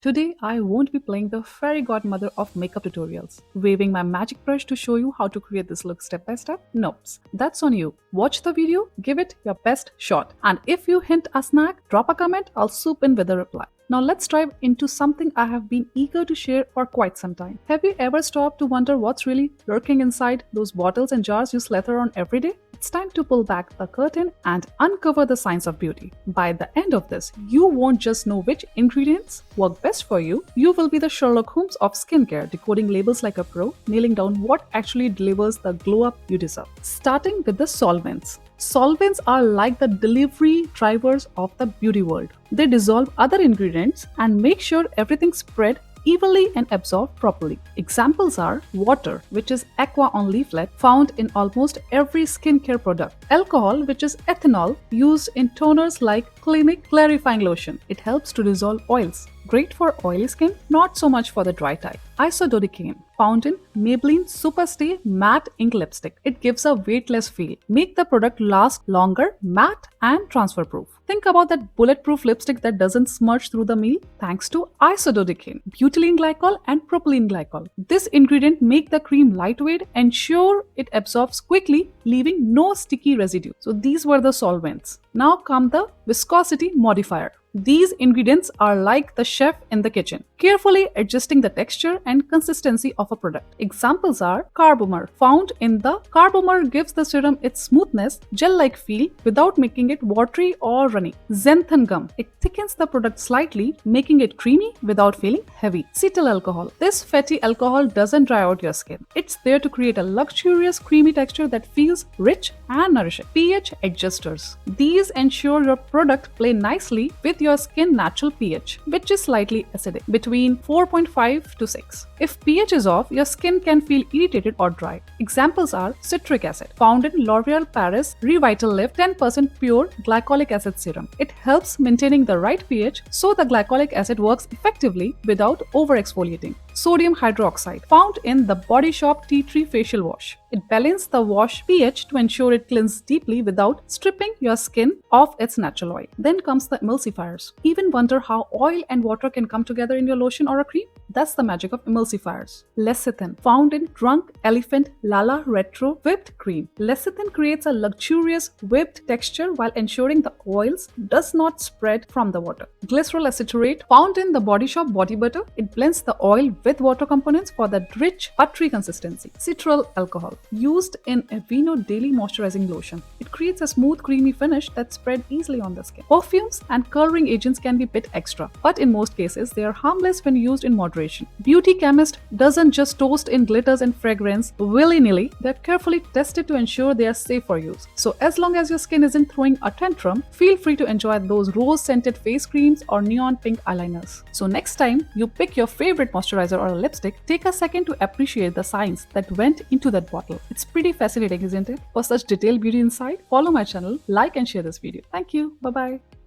Today, I won't be playing the fairy godmother of makeup tutorials, waving my magic brush to show you how to create this look step by step. Nope, that's on you. Watch the video, give it your best shot. And if you hint a snack, drop a comment, I'll swoop in with a reply. Now let's dive into something I have been eager to share for quite some time. Have you ever stopped to wonder what's really lurking inside those bottles and jars you slather on every day? It's time to pull back the curtain and uncover the science of beauty. By the end of this, you won't just know which ingredients work best for you, you will be the Sherlock Holmes of skincare, decoding labels like a pro, nailing down what actually delivers the glow up you deserve. Starting with the solvents. Solvents are like the delivery drivers of the beauty world. They dissolve other ingredients and make sure everything's spread evenly and absorbed properly. Examples are water, which is aqua on leaflet, found in almost every skincare product. Alcohol, which is ethanol, used in toners like Clinique Clarifying Lotion. It helps to dissolve oils. Great for oily skin, not so much for the dry type. Isododecane, found in Maybelline Superstay Matte Ink Lipstick. It gives a weightless feel. Make the product last longer, matte and transfer proof. Think about that bulletproof lipstick that doesn't smudge through the meal thanks to isododecane, butylene glycol and propylene glycol. This ingredient make the cream lightweight, ensure it absorbs quickly, leaving no sticky residue. So these were the solvents. Now come the viscosity modifier. These ingredients are like the chef in the kitchen, carefully adjusting the texture and consistency of a product. Examples are carbomer, found in the carbomer gives the serum its smoothness, gel-like feel without making it watery or runny. Xanthan gum, it thickens the product slightly, making it creamy without feeling heavy. Cetyl alcohol, this fatty alcohol doesn't dry out your skin. It's there to create a luxurious creamy texture that feels rich and nourishing. pH adjusters, these ensure your product play nicely with your skin natural pH, which is slightly acidic, between 4.5 to 6. If pH is off, your skin can feel irritated or dry. Examples are citric acid, found in L'Oreal Paris Revital Lift 10% pure glycolic acid serum. It helps maintaining the right pH so the glycolic acid works effectively without over-exfoliating. Sodium hydroxide, found in the Body Shop Tea Tree Facial Wash. It balances the wash pH to ensure it cleanses deeply without stripping your skin of its natural oil. Then comes the emulsifiers. Even wonder how oil and water can come together in your lotion or a cream? That's the magic of emulsifiers. Lecithin, found in Drunk Elephant Lala Retro Whipped Cream. Lecithin creates a luxurious whipped texture while ensuring the oils does not spread from the water. Glycerol acetate, found in the Body Shop Body Butter. It blends the oil with water components for that rich, buttery consistency. Citral alcohol, used in Aveeno Daily Moisturizing Lotion. It creates a smooth, creamy finish that spread easily on the skin. Perfumes and coloring agents can be a bit extra, but in most cases, they are harmless when used in moderation. Beauty chemist doesn't just toast in glitters and fragrance willy-nilly. They're carefully tested to ensure they are safe for use. So as long as your skin isn't throwing a tantrum, feel free to enjoy those rose-scented face creams or neon pink eyeliners. So next time you pick your favorite moisturizer or a lipstick, take a second to appreciate the science that went into that bottle. It's pretty fascinating, isn't it? For such detailed beauty insight, follow my channel, like and share this video. Thank you. Bye-bye.